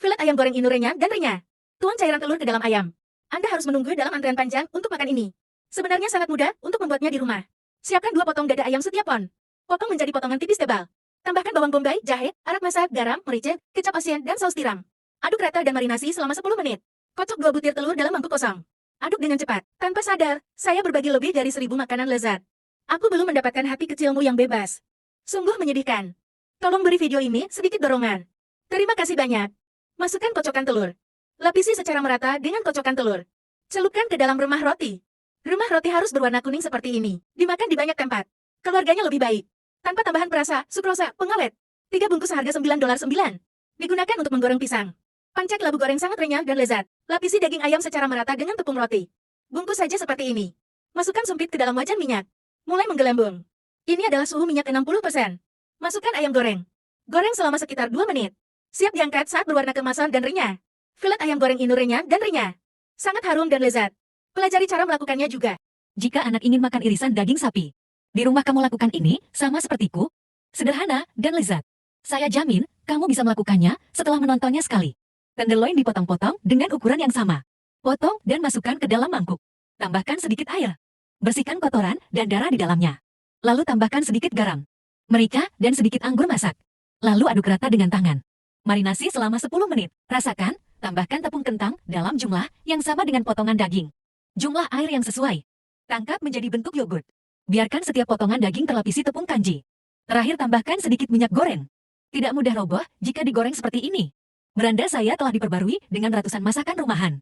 Filet ayam goreng Inu renyah dan renyah. Tuang cairan telur ke dalam ayam. Anda harus menunggu dalam antrean panjang untuk makan ini. Sebenarnya sangat mudah untuk membuatnya di rumah. Siapkan 2 potong dada ayam setiap pon. Potong menjadi potongan tipis tebal. Tambahkan bawang bombay, jahe, arak masak, garam, merica, kecap asin, dan saus tiram. Aduk rata dan marinasi selama 10 menit. Kocok 2 butir telur dalam mangkuk kosong. Aduk dengan cepat. Tanpa sadar, saya berbagi lebih dari 1000 makanan lezat. Aku belum mendapatkan hati kecilmu yang bebas. Sungguh menyedihkan. Tolong beri video ini sedikit dorongan. Terima kasih banyak. Masukkan kocokan telur. Lapisi secara merata dengan kocokan telur. Celupkan ke dalam remah roti. Remah roti harus berwarna kuning seperti ini. Dimakan di banyak tempat. Keluarganya lebih baik. Tanpa tambahan perasa, sukrosa, pengawet. 3 bungkus seharga $9.9. Digunakan untuk menggoreng pisang. Pancak labu goreng sangat renyah dan lezat. Lapisi daging ayam secara merata dengan tepung roti. Bungkus saja seperti ini. Masukkan sumpit ke dalam wajan minyak. Mulai menggelembung. Ini adalah suhu minyak 60%. Masukkan ayam goreng. Goreng selama sekitar 2 menit. Siap diangkat saat berwarna keemasan dan renyah. Filet ayam goreng Inu renyah dan renyah. Sangat harum dan lezat. Pelajari cara melakukannya juga. Jika anak ingin makan irisan daging sapi, di rumah kamu lakukan ini sama sepertiku. Sederhana dan lezat. Saya jamin, kamu bisa melakukannya setelah menontonnya sekali. Tenderloin dipotong-potong dengan ukuran yang sama. Potong dan masukkan ke dalam mangkuk. Tambahkan sedikit air. Bersihkan kotoran dan darah di dalamnya. Lalu tambahkan sedikit garam, merica, dan sedikit anggur masak. Lalu aduk rata dengan tangan. Marinasi selama 10 menit. Rasakan, tambahkan tepung kentang dalam jumlah yang sama dengan potongan daging. Jumlah air yang sesuai. Tangkap menjadi bentuk yogurt. Biarkan setiap potongan daging terlapisi tepung kanji. Terakhir tambahkan sedikit minyak goreng. Tidak mudah roboh jika digoreng seperti ini. Beranda saya telah diperbarui dengan ratusan masakan rumahan.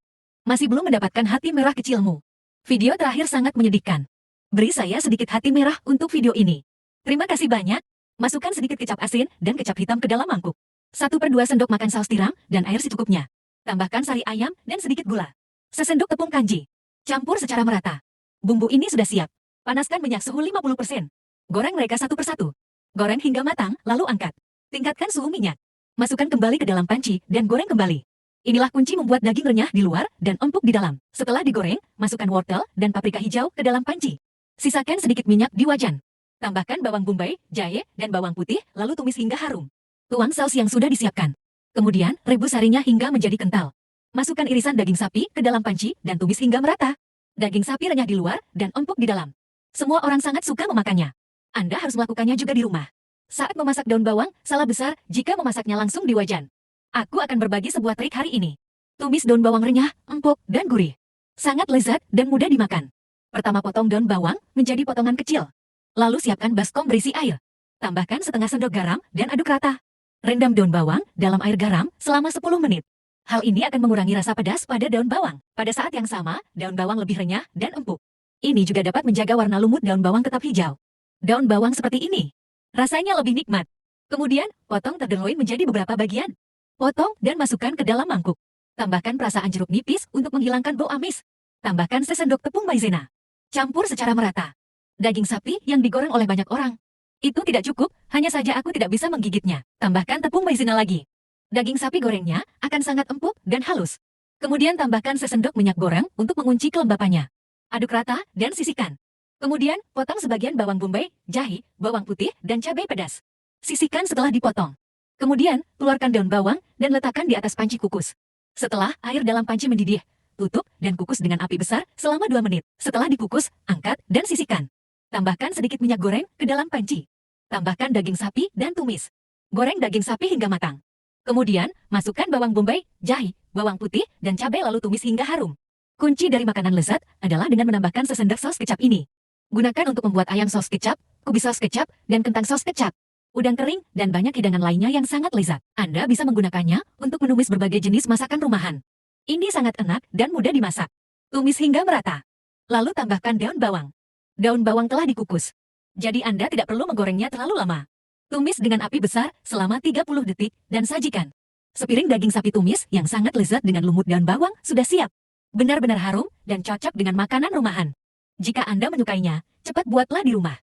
Masih belum mendapatkan hati merah kecilmu. Video terakhir sangat menyedihkan. Beri saya sedikit hati merah untuk video ini. Terima kasih banyak. Masukkan sedikit kecap asin dan kecap hitam ke dalam mangkuk. 1/2 sendok makan saus tiram dan air secukupnya. Tambahkan sari ayam dan sedikit gula. Sesendok tepung kanji. Campur secara merata. Bumbu ini sudah siap. Panaskan minyak suhu 50%. Goreng mereka satu persatu. Goreng hingga matang, lalu angkat. Tingkatkan suhu minyak. Masukkan kembali ke dalam panci dan goreng kembali. Inilah kunci membuat daging renyah di luar dan empuk di dalam. Setelah digoreng, masukkan wortel dan paprika hijau ke dalam panci. Sisakan sedikit minyak di wajan. Tambahkan bawang bombay, jahe, dan bawang putih, lalu tumis hingga harum. Tuang saus yang sudah disiapkan. Kemudian, rebus sarinya hingga menjadi kental. Masukkan irisan daging sapi ke dalam panci dan tumis hingga merata. Daging sapi renyah di luar dan empuk di dalam. Semua orang sangat suka memakannya. Anda harus melakukannya juga di rumah. Saat memasak daun bawang, salah besar jika memasaknya langsung di wajan. Aku akan berbagi sebuah trik hari ini. Tumis daun bawang renyah, empuk, dan gurih. Sangat lezat dan mudah dimakan. Pertama potong daun bawang menjadi potongan kecil. Lalu siapkan baskom berisi air. Tambahkan setengah sendok garam dan aduk rata. Rendam daun bawang dalam air garam selama 10 menit. Hal ini akan mengurangi rasa pedas pada daun bawang. Pada saat yang sama, daun bawang lebih renyah dan empuk. Ini juga dapat menjaga warna lumut daun bawang tetap hijau. Daun bawang seperti ini. Rasanya lebih nikmat. Kemudian, potong tenderloin menjadi beberapa bagian. Potong dan masukkan ke dalam mangkuk. Tambahkan perasaan jeruk nipis untuk menghilangkan bau amis. Tambahkan sesendok tepung maizena. Campur secara merata. Daging sapi yang digoreng oleh banyak orang. Itu tidak cukup, hanya saja aku tidak bisa menggigitnya. Tambahkan tepung maizena lagi. Daging sapi gorengnya akan sangat empuk dan halus. Kemudian tambahkan sesendok minyak goreng untuk mengunci kelembapannya. Aduk rata dan sisihkan. Kemudian, potong sebagian bawang bombay, jahe, bawang putih, dan cabai pedas. Sisihkan setelah dipotong. Kemudian, keluarkan daun bawang dan letakkan di atas panci kukus. Setelah air dalam panci mendidih, tutup dan kukus dengan api besar selama 2 menit. Setelah dikukus, angkat dan sisihkan. Tambahkan sedikit minyak goreng ke dalam panci. Tambahkan daging sapi dan tumis. Goreng daging sapi hingga matang. Kemudian, masukkan bawang bombay, jahe, bawang putih, dan cabai lalu tumis hingga harum. Kunci dari makanan lezat adalah dengan menambahkan sesendok saus kecap ini. Gunakan untuk membuat ayam saus kecap, kubis saus kecap, dan kentang saus kecap. Udang kering, dan banyak hidangan lainnya yang sangat lezat. Anda bisa menggunakannya untuk menumis berbagai jenis masakan rumahan. Ini sangat enak dan mudah dimasak. Tumis hingga merata. Lalu tambahkan daun bawang. Daun bawang telah dikukus. Jadi Anda tidak perlu menggorengnya terlalu lama. Tumis dengan api besar selama 30 detik dan sajikan. Sepiring daging sapi tumis yang sangat lezat dengan lumut daun bawang sudah siap. Benar-benar harum dan cocok dengan makanan rumahan. Jika Anda menyukainya, cepat buatlah di rumah.